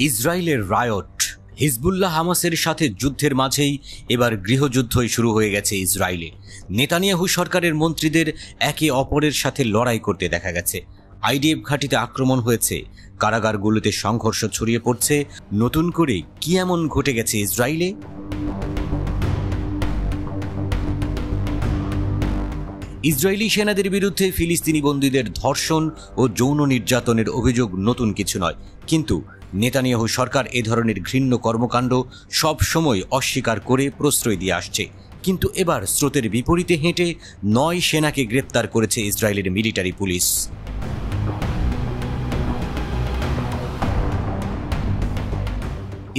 ইসরায়েলের riot, Hezbollah হামাসের সাথে যুদ্ধের মাঝেই এবার গৃহযুদ্ধই শুরু হয়ে গেছে ইসরায়েলে। নেতানিয়াহু সরকারের মন্ত্রীদের একে অপরের সাথে লড়াই করতে দেখা গেছে। আইডিএফ ঘাঁটিতে আক্রমণ হয়েছে, কারাগারগুলোতে সংঘর্ষ ছড়িয়ে পড়ছে। নতুন করে কি এমন ঘটে গেছে ইসরায়েলে? ইসরায়েলি সেনাদের বিরুদ্ধে ফিলিস্তিনি বন্দীদের ধর্ষণ ও যৌন নির্যাতনের অভিযোগ নতুন কিছু নয়, কিন্তু নেতানিয়াহু সরকার এ ধরনের ঘৃণ্য কর্মকাণ্ড সব সময় অস্বীকার করে প্রশ্রয় দিয়ে আসছে। কিন্তু এবার স্রোতের বিপরীতে হেঁটে 9 সেনাকে গ্রেপ্তার করেছে ইসরায়েলের মিলিটারি পুলিশ।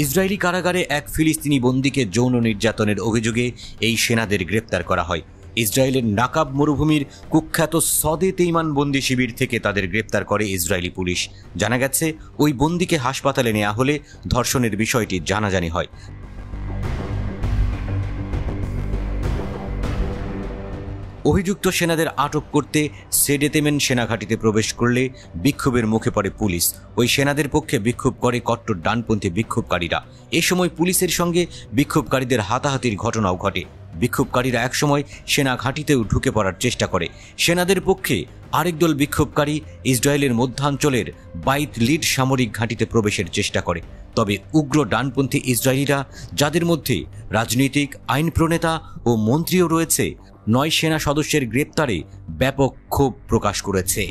ইসরায়েলি কারাগারে এক ফিলিস্তিনি বন্দীকে যৌন নির্যাতনের অভিযোগে এই সেনাদের গ্রেপ্তার করা হয়। ইসরায়েলের নাকাব মরুভূমির কুখ্যাত সদে তেইমান বন্দি শিবির থেকে তাদের গ্রেপ্তার করে ইসরায়েলি পুলিশ। জানা গেছে, ওই বন্দীকে হাসপাতালে নেওয়া হলে ধর্ষণের বিষয়টি জানাজানি হয়। অভিযুক্ত সেনাদের আটক করতে সেডেতেমেন সেনাঘাঁটিতে প্রবেশ করলে বিক্ষোভের মুখে পড়ে পুলিশ। ওই সেনাদের পক্ষে বিক্ষোভ করে কট্টর ডানপন্থী বিক্ষোভকারীরা। এ সময় পুলিশের সঙ্গে বিক্ষোভকারীদের হাতাহাতির ঘটনাও ঘটে। বিক্ষোভকারীরা একসময় সেনা ঘাঁটিতেও ঢুকে পড়ার চেষ্টা করে। সেনাদের পক্ষে আরেক দল বিক্ষোভকারী ইসরায়েলের মধ্যাঞ্চলের বাইত লিড সামরিক ঘাঁটিতে প্রবেশের চেষ্টা করে। তবে উগ্র ডানপন্থী ইসরায়েলিরা, যাদের মধ্যে রাজনৈতিক, আইন প্রণেতা ও মন্ত্রীও রয়েছে, 9 সেনা সদস্যের গ্রেপ্তারে ব্যাপক ক্ষোভ প্রকাশ করেছে।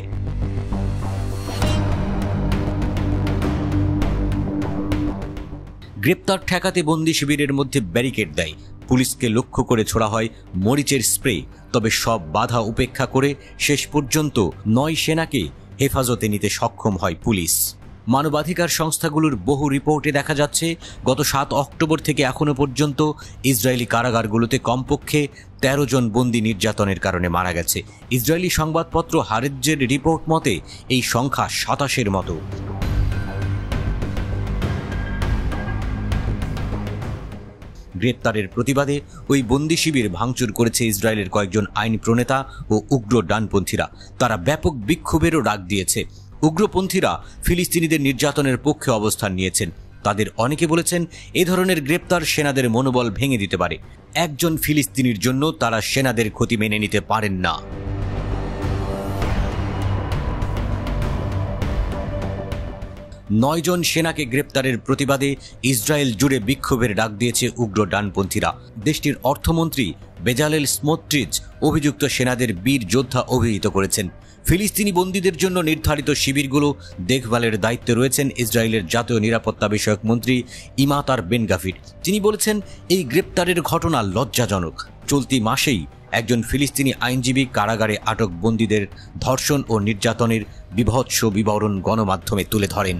গ্রেপ্তার ঠেকাতে বন্দি শিবিরের মধ্যে ব্যারিকেড দেয়, পুলিশকে লক্ষ্য করে ছোড়া হয় মরিচের স্প্রে। তবে সব বাধা উপেক্ষা করে শেষ পর্যন্ত 9 সেনাকে হেফাজতে নিতে সক্ষম হয় পুলিশ। মানবাধিকার সংস্থাগুলোর বহু রিপোর্টে দেখা যাচ্ছে, গত 7 অক্টোবর থেকে এখনো পর্যন্ত ইসরায়েলি কারাগারগুলোতে কমপক্ষে 13 জন বন্দী নির্যাতনের কারণে মারা গেছে। ইসরায়েলি সংবাদপত্র হারেজ্জের রিপোর্ট মতে এই সংখ্যা 27-এর মতো। গ্রেপ্তারের প্রতিবাদে ওই বন্দি শিবির ভাঙচুর করেছে ইসরায়েলের কয়েকজন আইন প্রণেতা ও উগ্র ডানপন্থীরা। তারা ব্যাপক বিক্ষোভেরও ডাক দিয়েছে। উগ্রপন্থীরা ফিলিস্তিনিদের নির্যাতনের পক্ষে অবস্থান নিয়েছেন। তাদের অনেকে বলেছেন, এ ধরনের গ্রেপ্তার সেনাদের মনোবল ভেঙে দিতে পারে। একজন ফিলিস্তিনির জন্য তারা সেনাদের ক্ষতি মেনে নিতে পারেন না। নয় জন সেনাকে গ্রেপ্তারের প্রতিবাদে ইসরায়েল জুড়ে বিক্ষোভের ডাক দিয়েছে উগ্র ডানপন্থীরা। দেশটির অর্থমন্ত্রী বেজালেল স্মোট্রিচ অভিযুক্ত সেনাদের বীর যোদ্ধা অভিহিত করেছেন। ফিলিস্তিনি বন্দীদের জন্য নির্ধারিত শিবিরগুলো দেখভালের দায়িত্বে রয়েছেন ইসরায়েলের জাতীয় নিরাপত্তা বিষয়ক মন্ত্রী ইমাতার বেন গাভির। তিনি বলেছেন, এই গ্রেপ্তারের ঘটনা লজ্জাজনক। চলতি মাসেই একজন ফিলিস্তিনি আইনজীবী কারাগারে আটক বন্দীদের ধর্ষণ ও নির্যাতনের বিভৎস বিবরণ গণমাধ্যমে তুলে ধরেন।